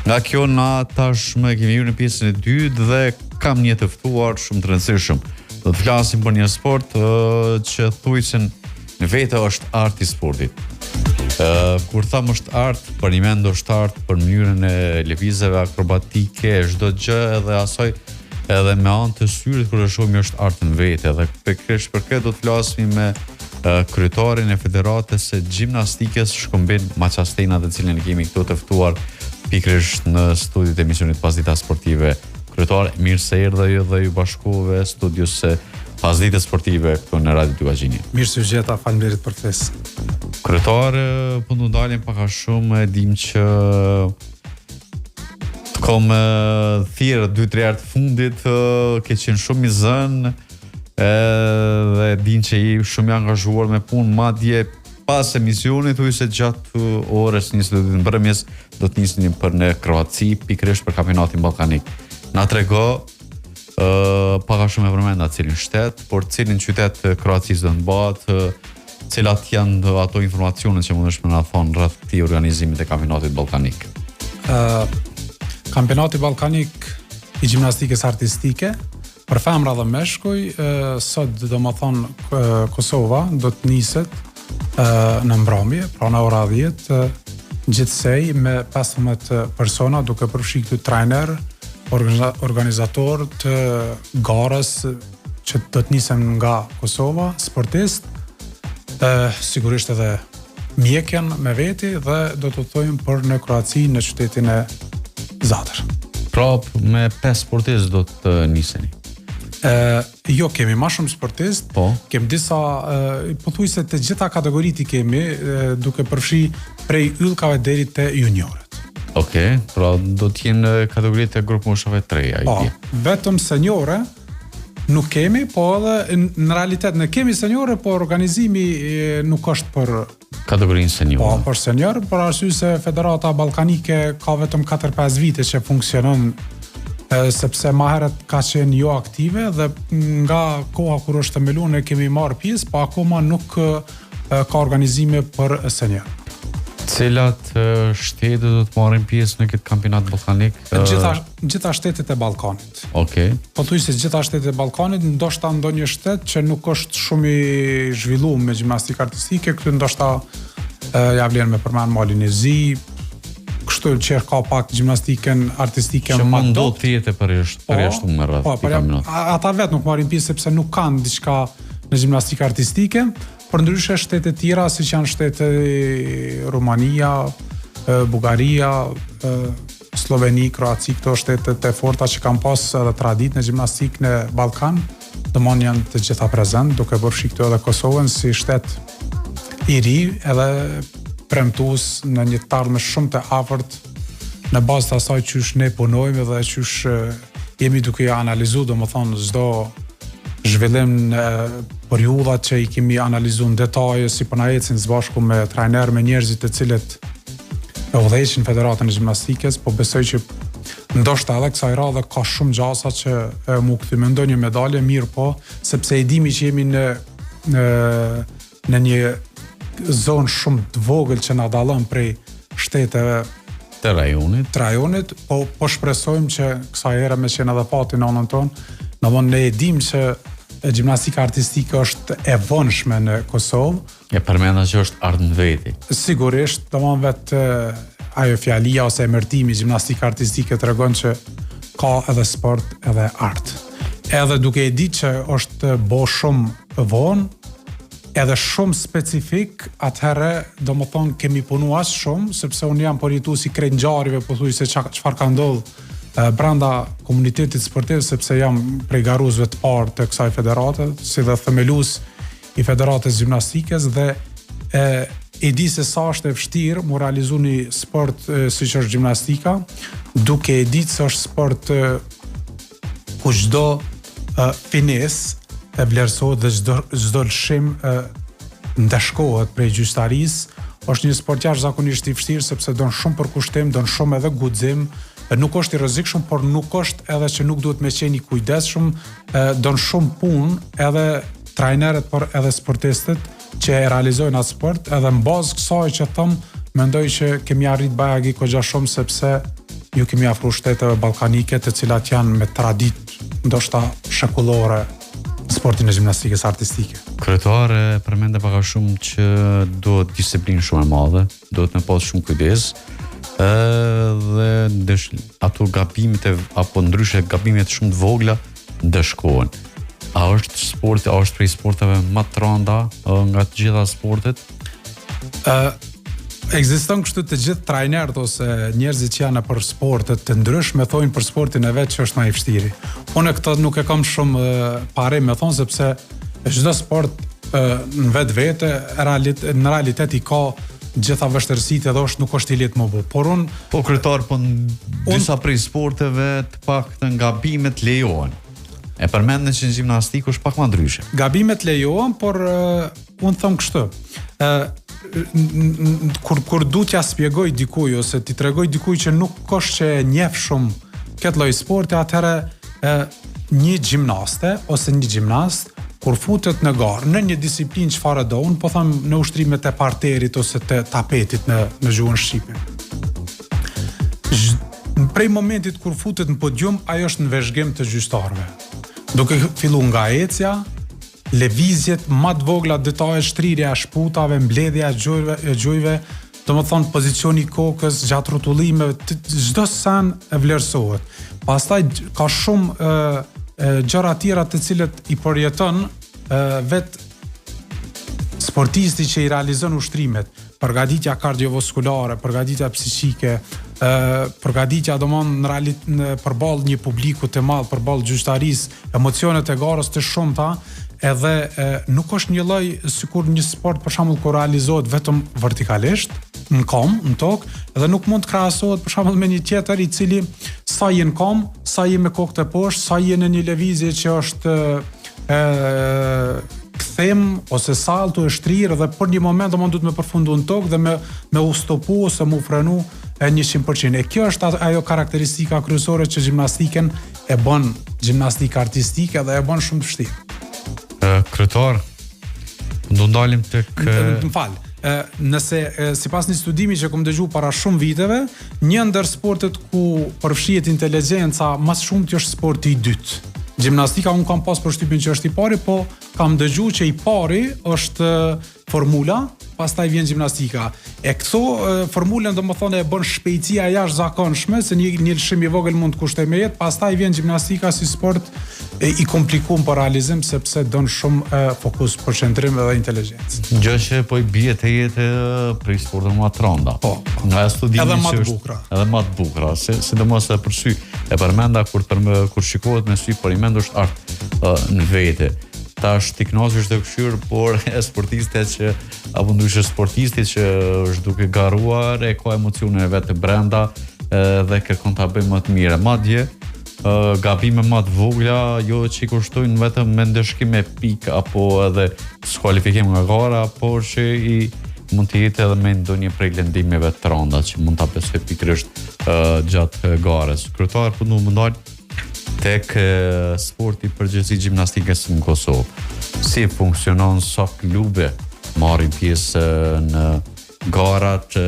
Nga kjo na tashmë kemi hyrë në pjesën e dytë dhe kam një të ftuar shumë të rëndësishëm. Do të flasim për një sport që thujsen në vete është arti i sportit. Kur tham është art, për një mend është art për mënyrën e lëvizjeve akrobatike, çdo gjë edhe asoj edhe me anë të syrit kur e shohim është art në vete dhe pikërisht për këtë do të flasim me kryetarin e Federatës së Gjimnastikës Shkëmbin Maqastena, të cilën e kemi këtu të ftuar pikërisht në studiot e emisionit Pasdita Sportive. Kryetar, mirë se erdhe ju dhe ju bashkove studios së Pasditës Sportive këtu në Radio Tuajini. Mirë se u gjeta, faleminderit për ftesë. Kryetar, po ndu dalim pak a shumë, e dim që të kom thirrë 2-3 herë të fundit, ke qenë shumë i zënë, dhe din që i shumë i angazhuar me punë, madje pas emisionit thuj se gjatë orës 22 në mbrëmjes do të nisni për në Kroaci pikërisht për kampionatin ballkanik. Na trego pak a shumë e përmenda cilin shtet, por cilin qytet Kroacisë do të mbahet, cilat janë ato informacionet që mundesh më na thonë rreth këtij organizimit të kampionatit ballkanik. Kampionati ballkanik i gjimnastikës artistike për femra dhe meshkuj, sot do më thonë Kosova do të niset në mbrëmje, pra në ora 10, gjithsej me 15 persona, duke përfshi këtu trajner, organizator të garës që do të nisen nga Kosova, sportist, sigurisht edhe mjekën me veti dhe do të thojmë për në Kroaci në qytetin e Zadër. Prap me 5 sportistë do të niseni. Jo, kemi ma shumë sportist, kemi disa, pothuajse të gjitha kategoritë i kemi, duke përfshi prej yllkave deri te juniorët. Okej, pra do të jenë kategoritë e grupë moshave 3, vetëm seniore nuk kemi, po edhe në realitet ne kemi seniore, po organizimi nuk është për kategorinë senior. Po, për senior, për arsye se Federata Ballkanike ka vetëm 4-5 vite që funksionon, sepse ma herët ka qenë jo aktive dhe nga koha kur është themeluar ne kemi marrë pjesë, po akoma nuk ka organizime për senior. Cilat shtete do të marrin pjesë në këtë kampionat ballkanik? Gjitha shtetet e Ballkanit. Okej. Po thuaj se gjitha shtetet e Ballkanit, ndoshta ndonjë shtet që nuk është shumë i zhvilluar me gjimnastikë artistike, këtu ndoshta ja vlen me përmend Malinezi, kështu që ka pak gjimnastikën artistike që më do të jetë përjashtuar me rreth kampionat. Ata vetë nuk marrin pjesë sepse nuk kanë diçka në gjimnastikë artistike. Për ndryshe shtete tjera, si që janë shtete Rumania, Bugaria, Sloveni, Kroaci, këto shtetet e forta që kanë pas edhe traditë në gjimnastikë në Ballkan, domon janë të gjitha prezent, duke përfshi këtu edhe Kosovën si shtet i ri, edhe premtues në një të ardhme shumë të afërt në bazë të asaj qysh ne punojmë dhe qysh jemi duke analizuar, domethënë çdo zhvillim në periudhat që i kemi analizuar në detaje, si po na ecin së bashku me trajner, me njerëzit të cilët e udhëheqin Federatën e Gjimnastikës, po besoj që ndoshta edhe kësaj radhe ka shumë gjasa që mu kthy me ndonjë medalje, mirë po, sepse i dimi që jemi në një zonë shumë të vogël që na dallon prej shteteve të rajonit, po shpresojmë që kësaj here me qenë edhe fati në anën tonë, ne e dim që gjimnastika artistike është e vonshme në Kosovë. E përmenda që është art në veti. Sigurisht, domon vetë ajo fjalia ose emërtimi gjimnastika artistike tregon që ka edhe sport edhe art. Edhe duke e ditë që është bo shumë vonë, edhe shumë specifik, atëherë domethënë kemi punuar as shumë, sepse unë jam përjetues i krejt ngjarjeve, pothuajse çfarë ka ndodhur brenda komunitetit sportiv, sepse jam prej garuzëve të parë të kësaj federate, si dhe themelues i Federatës Gjimnastikës, dhe e di se sa është e vështirë mu realizu një sport si që është gjimnastika, duke e ditë se është sport ku çdo fines e vlerësohet dhe çdo lëshim ndeshkohet prej gjyqtarisë. Është një sport jashtëzakonisht i vështirë sepse don shumë përkushtim, don shumë edhe guxim, nuk është i rrezikshëm, por nuk është edhe që nuk duhet me qenë i kujdesshëm, don shumë punë edhe trajnerët, por edhe sportistët që e realizojnë atë sport, edhe në bazë kësaj që thëm, mendoj që kemi arrit bajagi kogja shumë, sepse ju kemi afru shteteve ballkanike të cilat janë me traditë ndoshta shekullore në sportin e gjimnastikës artistike. Kryetare përmende pak a shumë që duhet disiplinë shumë e madhe, duhet me pas shumë kujdes, dhe ato gabimet apo ndryshe gabimet shumë të vogla ndëshkohen. A është sporti, a është prej sporteve më të rënda nga të gjitha sportet? Ekziston kështu të gjithë trajnerët ose njerëzit që janë për sportet të ndryshme thojnë për sportin e vet që është më i vështirë. Unë këtë nuk e kam shumë pare me thonë sepse çdo sport në vetvete në realitet i ka gjitha vështirësitë edhe nuk është i lehtë më bu. Por unë kryetar, disa prej sporteve të paktën gabimet lejohen. E përmendën që në gjimnastikë është pak më ndryshe. Gabimet lejohen, por unë them kështu. Kur du t'ja spjegoj dikuj ose t'i tregoj dikuj që nuk është që e njeh shumë këtë lloj sporti, atëherë një gjimnaste ose një gjimnast kur futet në garë në një disiplinë çfarë do, unë po them në ushtrimet e parterit ose të tapetit në gjuhën shqipe. Prej momentit kur futet në podium, ajo është në veshgim të gjyqtarëve. Duke fillu nga ecja, lëvizjet më të vogla, detajet, shtrirja e shputave, mbledhja e gjujve, domethënë pozicioni i kokës gjatë rrotullimeve, çdo sen e vlerësohet. Pastaj ka shumë gjëra tjera të cilët i përjeton vet sportisti që i realizon ushtrimet, përgatitja kardiovaskulare, përgatitja psiqike, përgatitja domethënë përballë një publiku të madh, përballë gjyqtarisë, emocionet e garës të shumta, edhe nuk është një lloj sikur një sport për shembull kur realizohet vetëm vertikalisht, në kom, në tokë, edhe nuk mund të krahasohet për shembull me një tjetër i cili sa je në kom, sa je me kokë të poshtë, sa je në një lëvizje që është kthem ose salto e shtrirë dhe për një moment do mund të më përfundu në tokë dhe me u stopu ose me u frenu 100%. E kjo është ajo karakteristika kryesore që gjimnastiken e bën gjimnastikë artistike dhe e bën shumë të vështirë. Kryetar, do ndalim tek nëse sipas një studimi që kam dëgjuar para shumë viteve, një ndër sportet ku përfshihet inteligjenca më shumë është sporti i dytë. Gjimnastika unë kam pas përshtypjen që është i pari, po kam dëgjuar që i pari është formula, pastaj vjen gjimnastika. E këto formulën domethënë e bën shpejtësia jashtëzakonshme, se një lëshim i vogël mund të kushtoj me jetë, pastaj vjen gjimnastika si sport i komplikuar për realizim sepse don shumë fokus, përqendrim dhe inteligjencë. Gjë që po i bie te jetë për sportin më të rënda. Po. Nga studimi edhe më që të është bukura. Edhe më të bukura, sidomos edhe për sy. E përmenda kur shikohet me sy, por i mend është art në vete. Tash ti knozesh të këshyr, por e sportistet që apo ndryshe sportistit që është duke garuar e ka emocione vetë brenda dhe kërkon ta bëjë më të mirë. Madje gabime më të vogla jo që i kushtojnë vetëm me ndeshkim me pikë apo edhe skualifikim nga gara, por që i mund të jetë edhe me ndonjë prej lëndimeve të rënda që mund ta besoj pikërisht gjatë garës. Kryetar, po nuk mundoj tek sporti përgjithësi gjimnastikës në Kosovë. Si funksionon, sa klube marrin pjesë në garat,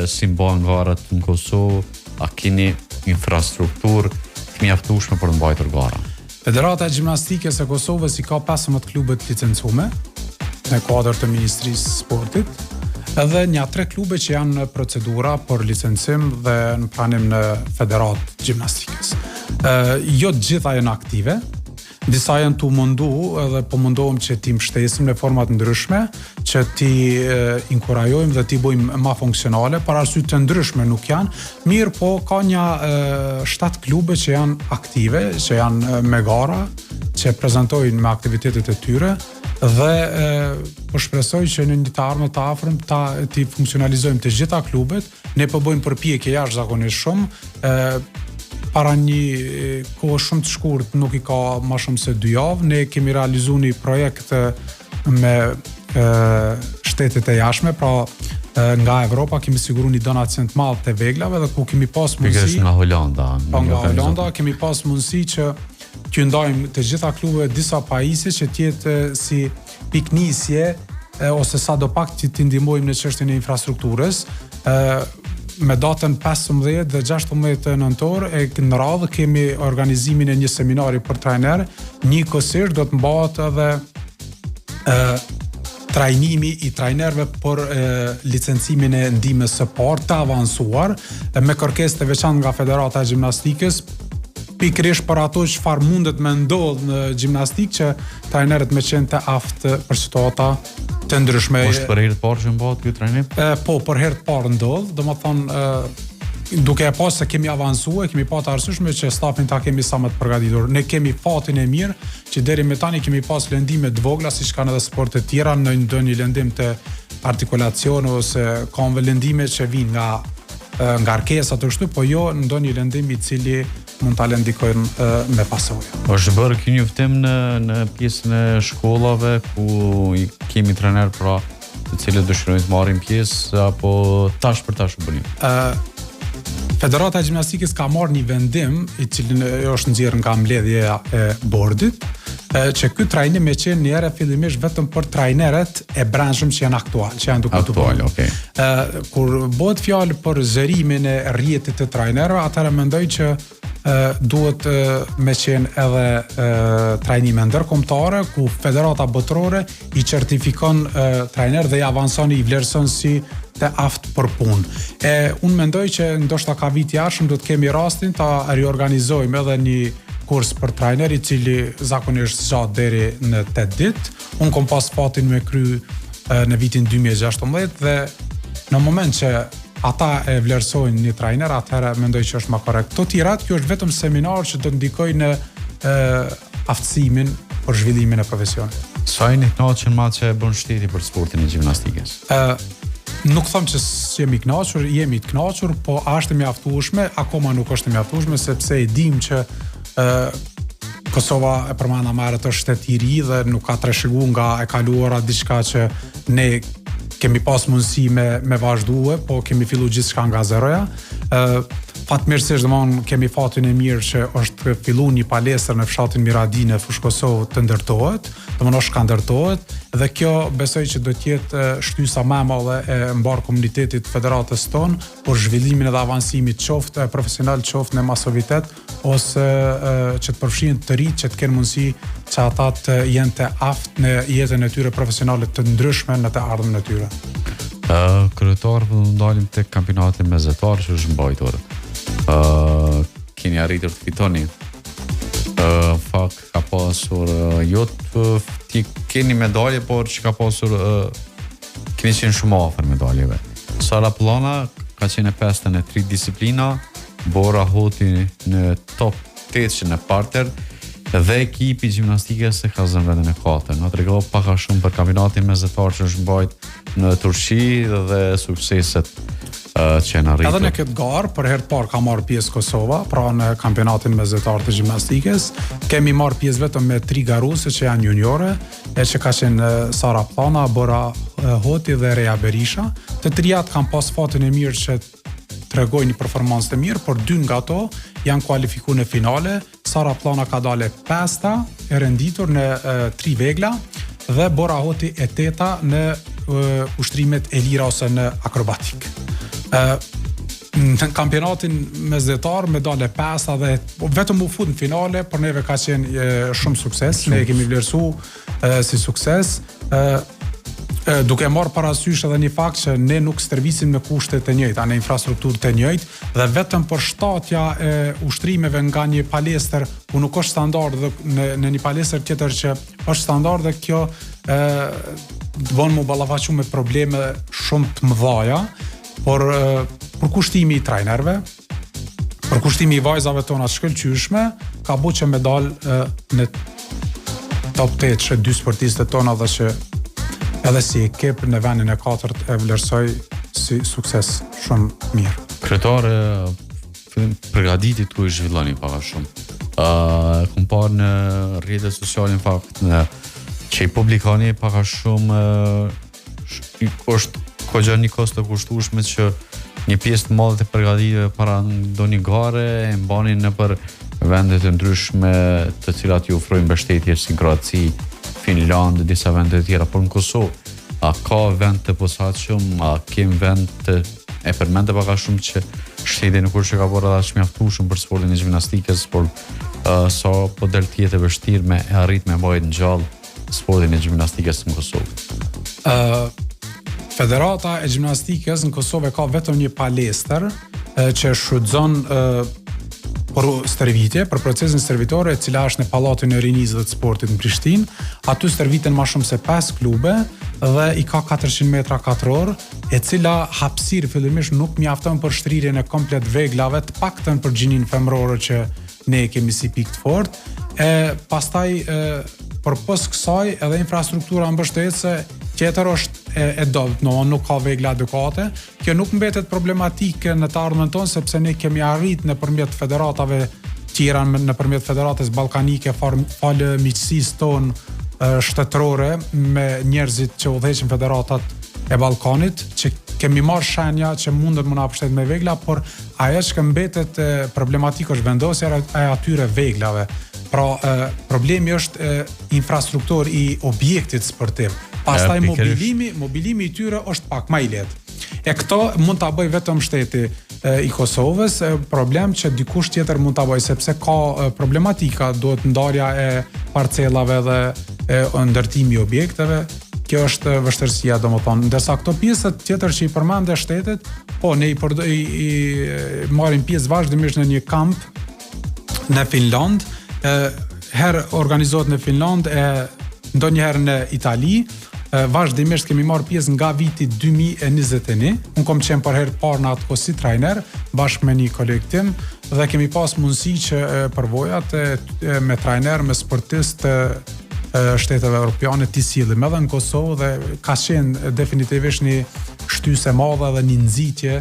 si mbahen garat në Kosovë, a keni infrastrukturë të mjaftueshme për të mbajtur gara? Federata e Gjimnastikës së Kosovës i ka 15 klube të licencuar në kuadër të Ministrisë së Sportit, edhe një 3 klube që janë në procedura për licencim dhe në pranim në Federatë të Gjimnastikës. Jo të gjitha janë aktive, disa janë të mundu edhe po mundohem që ti mbështesim në format ndryshme, që ti inkurajojmë dhe ti bëjmë ma funksionale, për arsye të ndryshme nuk janë, mirë po ka një 7 klube që janë aktive, që janë me gara, që prezentojnë me aktivitetet e tyre, dhe po shpresoj që në një të ardhmen të afërm ti funksionalizojmë të gjitha klubet, ne po bëjmë përpjekje jashtëzakonisht shumë, para një kohë shumë të shkurt, nuk i ka më shumë se 2 javë, ne kemi realizuar një projekt me shtetet e jashtme, pra nga Evropa kemi siguruar një donacion të madh të veglave dhe ku kemi pas mundësi. Pikërisht nga Holanda. Nga Holanda kemi pas mundësi që t'ju ndajmë të gjitha klubeve disa pajisje që t'jetë si piknisje ose sa do pak që t'i ndihmojmë në çështjen e infrastrukturës. me datën 15 dhe 16 nëntor në radhë kemi organizimin e një seminari për trajner, njëkohësisht do të mbahet edhe trajnimi i trajnerëve për licencimin e ndihmës së parë të avancuar dhe me kërkesë të veçantë nga Federata e Gjimnastikës, pikërisht për ato çfarë mundet me ndodh në gjimnastikë që trajnerët me qenë të aftë për situata të ndryshme. Është për herë të parë që mbahet ky trajnim? Po, për herë të parë ndodh, domethënë duke e pas se kemi avancuar, kemi pa të arsyeshme që stafin ta kemi sa më të përgatitur. Ne kemi fatin e mirë që deri me tani kemi pas lëndime të vogla siç kanë edhe sportet tjera, në ndonjë lëndim të artikulacione ose kanë lëndime që vijnë nga ngarkesa të kështu, po jo në ndonjë lëndim i cili mund ta ndikojnë me pasojë. Është bërë ky njoftim në pjesën e shkollave ku i kemi trajner pra të cilët dëshirojnë të marrin pjesë apo tash për tash u bëni? Federata e Gjimnastikës ka marrë një vendim i cili është nxjerrë nga mbledhja e bordit, që ky trajnim me qenë një herë fillimisht vetëm për trajnerët e branshëm që janë aktual, që janë duke të bërë. Okay. Kur bëhet fjalë për zërimin e rrjetit të trajnerëve, atëherë mendoj që duhet me qenë edhe trajnime ndërkombëtare ku Federata Botërore i certifikon trajner dhe i avanson i vlerëson si të aftë për punë. Unë mendoj që ndoshta ka vit jashtëm do të kemi rastin ta riorganizojmë edhe një kurs për trajner i cili zakonisht zgjat deri në 8 ditë. Unë kom pas fatin me kry në vitin 2016 dhe në moment që ata e vlerësojnë një trajner, atëherë mendoj që është më korrekt. To tjerat, kjo është vetëm seminar që do të ndikojë në aftësimin për zhvillimin e profesionit. Sa jeni të kënaqur me atë që bën shteti për sportin e gjimnastikës? Nuk them që jemi kënaqur, jemi të kënaqur, po a është mjaftueshme? Akoma nuk është mjaftueshme sepse e dim që Kosova e përmenda më herët është shtet i ri dhe nuk ka trashëguar nga e kaluara diçka që ne kemi pas mundësi me vazhdue, po kemi fillu gjithçka nga zeroja. Fatmirësisht domthon kemi fatin e mirë që është fillu një palestër në fshatin Miradin e Fushë Kosovë të ndërtohet, domthon është ka ndërtohet dhe kjo besoj që do të jetë shtysa më e madhe e mbar komunitetit federatës tonë për zhvillimin dhe avancimit qoftë profesional, qoftë në masovitet ose që të përfshihen të rinj që të kenë mundësi që ata të jenë të aftë në jetën e tyre profesionale të ndryshme në të ardhmen e tyre. Kryetar, do ndalim tek kampionati mesatar që është mbajtur. Keni arritur të fitoni. Fakt ka pasur ti keni medalje, por që ka pasur keni qenë shumë afër medaljeve. Sara Plana ka qenë e pesta në 3 disiplina, Bora Hoti në top 8 në parter dhe ekipi gjimnastikës e ka zënë vendin e 4. Na trego pak a shumë për kampionatin mesatar që është mbajt në Turqi dhe sukseset që në rritur. Edhe në këtë garë, për herë të parë ka marrë pjesë Kosova, pra në kampionatin mesatar të gjimnastikës. Kemi marrë pjesë vetëm me 3 garuese që janë juniore, që ka qenë Sara Plana, Bora Hoti dhe Reja Berisha. Të trijat kanë pas fatin e mirë që tregojnë një performancë të mirë, por 2 nga ato janë kualifikuar në finale. Sara Plana ka dalë 5-ta e renditur në 3 vegla dhe Bora Hoti e 8-ta në ushtrimet e lira ose në akrobatik. Në kampionatin mesdhetar medale 5 dhe vetëm u fut në finale, por neve ka qenë shumë sukses, ne e kemi vlerësuar si sukses. Duke marrë parasysh edhe një fakt që ne nuk stërvisim me kushte të njëjta, në infrastrukturë të njëjtë dhe vetëm për shtatja e ushtrimeve nga një palestër ku nuk është standard dhe në një palestër tjetër që është standard dhe kjo bën mu ballafaqu me probleme shumë të mëdha, por për kushtimi i trajnerëve, për kushtimi i vajzave tona të shkëlqyeshme, ka bu që me dal në top 8 që 2 sportistët tona dhe që edhe si ekip në vendin e 4 e vlerësoj si sukses shumë mirë. Kryetar, përgatitit ku i zhvilloni pak a shumë. Kom parë në rrjetet sociale në fakt që i publikoni pak a shumë është kogja një kost të kushtueshme që një pjesë të madhe të përgatitjeve para ndonjë gare e mbani nëpër vende të ndryshme të cilat ju ofrojnë mbështetje si Kroaci, Finland, disa vende të tjera, por në Kosovë a ka vend të posaçëm, a kem vend të e përmendë pak a shumë që shteti nuk është që ka bërë edhe mjaftueshëm për sportin e gjimnastikës, por sa po del tjetë e vështirë me e arrit me mbajtë ngjallë sportin e gjimnastikës në Kosovë. Federata e gjimnastikës në Kosovë ka vetëm një palestër që shfrytëzon për stërvitje, për procesin stërvitore, e cila është në Pallatin e Rinisë dhe të Sportit në Prishtinë. Aty stërviten më shumë se 5 klube dhe i ka 400 metra katror, e cila hapësirë fillimisht nuk mjafton për shtrirjen e komplet veglave, të paktën për gjinin femrore që ne kemi si pikë të fortë. Pastaj përpos kësaj edhe infrastruktura mbështetëse tjetër është e dobët, nuk ka vegla adekuate. Kjo nuk mbetet problematike në të ardhmen tonë, sepse ne kemi arrit nëpërmjet federatave tjera, nëpërmjet federatës ballkanike, falë miqësisë tonë shtetërore me njerëzit që udhëheqin federatat e Ballkanit, që kemi marrë shenja që mundën më na mbështet me vegla, por ajo që mbetet problematikë është vendosja e atyre veglave. Pra, problemi është infrastruktur i objektit sportiv. Pastaj mobilimi i tyre është pak më i lehtë. E këto mund ta bëj vetëm shteti i Kosovës, problem që dikush tjetër mund ta bëj, sepse ka problematika, duhet ndarja e parcelave dhe ndërtimi i objekteve. Kjo është vështirësia, domethënë, ndërsa këto pjesët tjetër që i përmendë shtetet, po ne i marrim pjesë vazhdimisht në një kamp në Finland, herë organizohet në Finland, ndonjëherë në Itali. Vazhdimisht kemi marrë pjesë nga viti 2021. Unë kom qenë për herë parë në atë kohë si trajner, bashkë me një kolektiv, dhe kemi pas mundësi që përvojat me trajner, me sportist shteteve europiane t'i sillim edhe në Kosovë, dhe ka qenë definitivisht një shtyse e madhe dhe një nxitje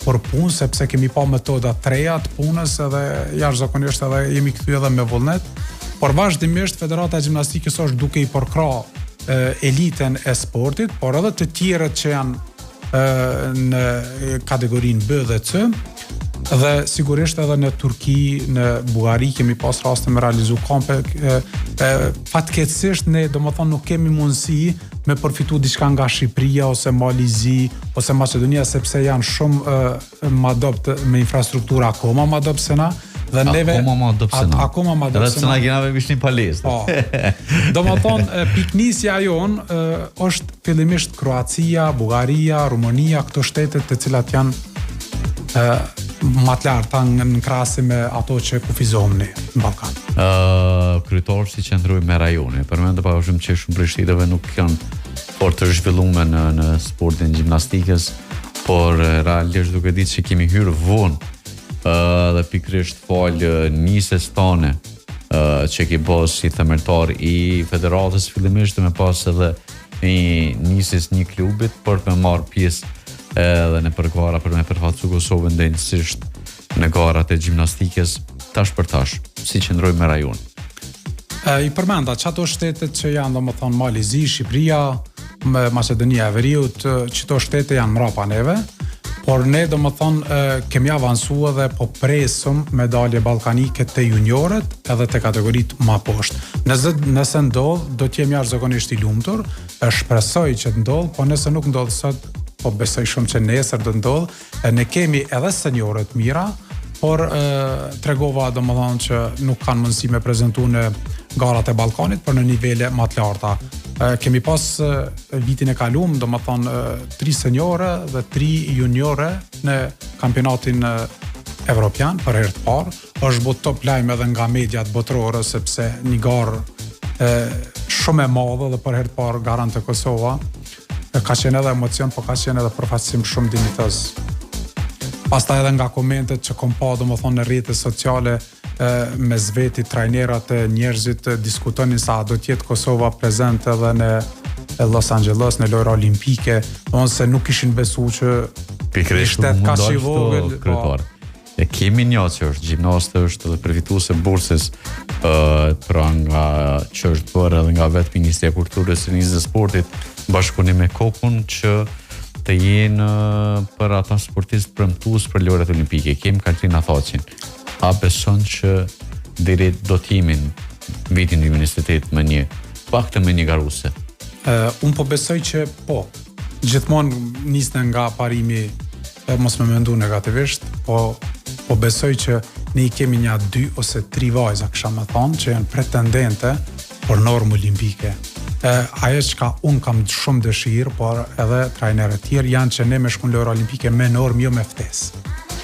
për punë, sepse kemi pa metoda treja të punës edhe jashtëzakonisht edhe jemi kthyer edhe me vullnet. Por vazhdimisht Federata e Gjimnastikës është duke i përkrah eliten e sportit, por edhe të tjerët që janë në kategorinë B dhe C, dhe sigurisht edhe në Turki, në Bullgari kemi pas raste me realizu kampe. Fatkeqësisht ne domethënë nuk kemi mundësi me përfitu diçka nga Shqipëria ose Malizi ose Maqedonia, sepse janë shumë më dobët me infrastruktura akoma më dobët se na. Dhe neve akoma më dobët se na. Edhe kena vesh një palestë. Po. Domethënë piknisja jon është fillimisht Kroacia, Bullgaria, Rumania, këto shtetet të cilat janë më të larta në krahasim me ato që kufizohem ne në Ballkan. Kryetar si qendroj me rajone, përmendë pa shumë që shumë prej shteteve nuk janë por të zhvilluar në sportin e gjimnastikës, por realisht duke ditë që kemi hyrë vonë dhe pikërisht fal nisës tone që ki bos si themeltar i federatës fillimisht, me pas edhe nisës një klubit për të marrë pjesë edhe në përgara për me përfaqësu Kosovën ndënjësisht në garat e gjimnastikës tash për tash, si qëndroj me rajon. I përmenda që ato shtetet që janë domethënë Malizi, Shqipëria, Maqedonia e Veriut, qëto shtete janë mrapa neve, por ne domethënë kemi avansuar dhe po presëm medalje ballkanike te juniorët edhe te kategoritë më poshtë. Nëse ndodh, do të jemi jashtëzakonisht i lumtur, shpresoj që të ndodh, po nëse nuk ndodh sot, po besoj shumë që nesër do ndodh. Ne kemi edhe seniorët mira, por tregova domethënë që nuk kanë mundësi me prezantu në garat e Ballkanit, por në nivele më të larta. Kemi pas vitin e kaluar, domethënë 3 seniore dhe 3 juniore në kampionatin evropian për herë të parë. Është bot top lajm edhe nga mediat botërore, sepse një garë shumë e madhe dhe për herë të parë garante Kosova. Ka qenë edhe emocion, po ka qenë edhe përfaqësim shumë dinjitoz. Pastaj edhe nga komentet që kom pa domethënë në rrjetet sociale mes vetit trajnerat e njerëzit diskutonin sa do të jetë Kosova prezente edhe në Los Angeles në lojra olimpike, ose nuk kishin besuar që pikërisht ka shi vogël. E kemi një që është gjimnastë, është edhe përfituese bursës pra nga që është bërë edhe nga vetë Ministria e Kulturës së Nisë dhe Sportit, bashkëpunim me Kokun që të jenë për ata sportistë premtues për lojrat olimpike. Kemi Kaltina Thaqin. A beson që deri do të jemi vitin 2028 me një paktën me një garuese? Unë po besoj që po. Gjithmonë nisën nga parimi mos më mendu negativisht, po besoj që ne i kemi një 2 ose 3 vajza, kisha me thonë, që janë pretendente për normë olimpike. Ajo që unë kam shumë dëshirë, por edhe trajnerët tjerë janë që ne me shku në lojra olimpike me normë, jo me ftesë.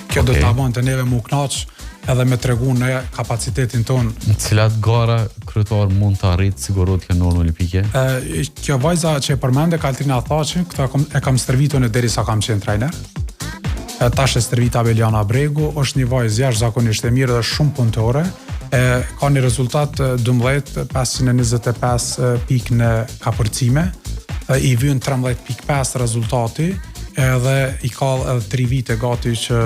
Kjo do ta bëjnë të neve mu knaq edhe me tregu në kapacitetin tonë. Në cilat gara kryetar mund të arritë sigurohet kjo normë olimpike? Kjo vajza që e përmende, Kaltrina Thaqi, këta e kam stërvitur në deri sa kam qenë trajner. Tash e stërvita Beliana Bregu, është një vajzë jashtëzakonisht e mirë dhe shumë punëtore. Ka një rezultat 12.525 pikë në kapërcime, i vjen 13.5 rezultati, edhe i ka edhe 3 vite gati që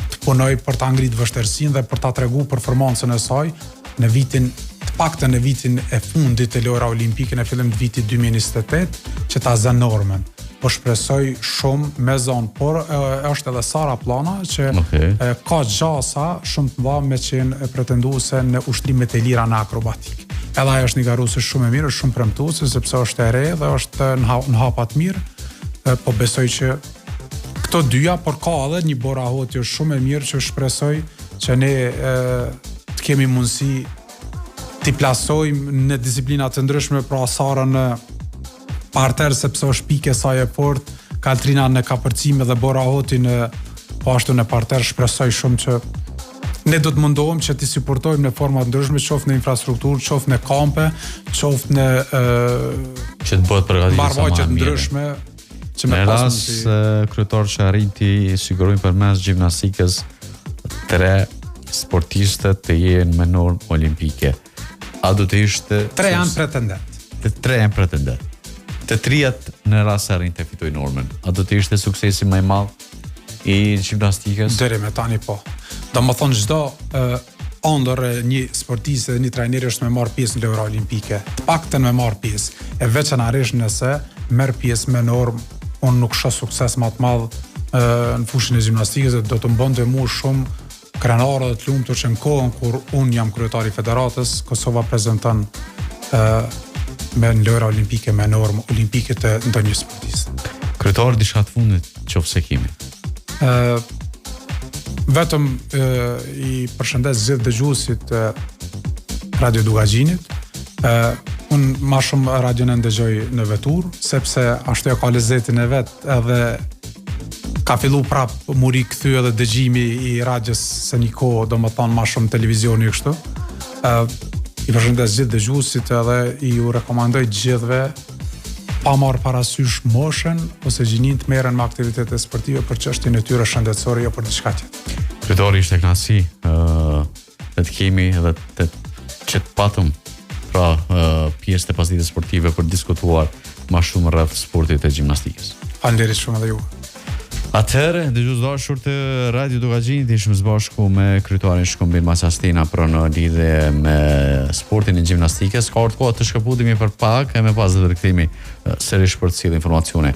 të punoj për ta ngritë vështirësinë dhe për ta tregu performancën e saj në vitin, të paktën në vitin e fundit të lojra olimpike, në fillim të vitit 2028, që ta zënë normën. Po shpresoj shumë me zonë, por është edhe Sara Plana që ka gjasa shumë të mëdha me qenë pretenduese në ushtrimet e lira në akrobatik. Edhe ajo është një garuese shumë e mirë, shumë premtuese sepse është e re dhe është në hapa të mirë. Po besoj që këto dyja, por ka edhe një Bora Hoti shumë e mirë që shpresoj që ne të kemi mundësi t'i plasojmë në disiplina të ndryshme, pra Sara në parter sepse është pike saj e fort, Kaltrina në kapërcime dhe Bora Hoti në po ashtu në parter. Shpresoj shumë që ne do të mundohem që t'i suportojmë në forma të ndryshme, qoftë në infrastrukturë, qoftë në kampe, qoftë në që të bëhet përgatitur mbarvajtje të ndryshme. Në rast kryetar që arrinti sigurojnë përmes gjimnastikës 3 sportiste të jenë me normë olimpike. A do të ishte 3 janë pretendent. 3 janë pretendent. Të 3 në rast se arrin të fitoj normën. A do të ishte suksesi më i madh i gjimnastikës? Deri me tani po. Do më thonë çdo ëndër një sportist dhe një trajner është me marr pjesë në lojra olimpike. Të paktën me marr pjesë. E veçanërisht nëse merr pjesë me normë, unë nuk shoh sukses më të madh në fushën e gjimnastikës, do të mbonte mua shumë krenarë dhe të lumtur që në kohën kur unë jam kryetari i federatës, Kosova prezanton me në lojra olimpike me normë olimpike të ndonjë sportist. Kryetar diçka të fundit qofse kemi. Vetëm i përshëndes gjithë dëgjuesit Radio Dugagjinit. Unë ma shumë radion e ndëgjoj në vetur, sepse ashtu e ka lezetin e vet, edhe ka fillu prap muri kthy edhe dëgjimi i radios se një kohë, do më thonë ma shumë televizioni kështu. I përshëndes gjithë dëgjuesit edhe i ju rekomandoj gjithëve pa marrë parasysh moshën ose gjinin të merren me aktivitete sportive për çështjen e tyre shëndetësore, jo për diçka tjetër. Kryetari ishte kënaqësi të kemi edhe që të patëm pra pjesë të pasdites sportive për diskutuar ma shumë rreth sportit e gjimnastikës. Faleminderit shumë edhe ju. Atëherë, dëgjues dashur të Radio Dugagjinit, ishim së bashku me kryetarin Shkumbin Masastina për në lidhje me sportin e gjimnastikës. Ka ardhur koha të shkëputemi për pak e me pas dhe të rikthehemi sërish për të sjellë informacione.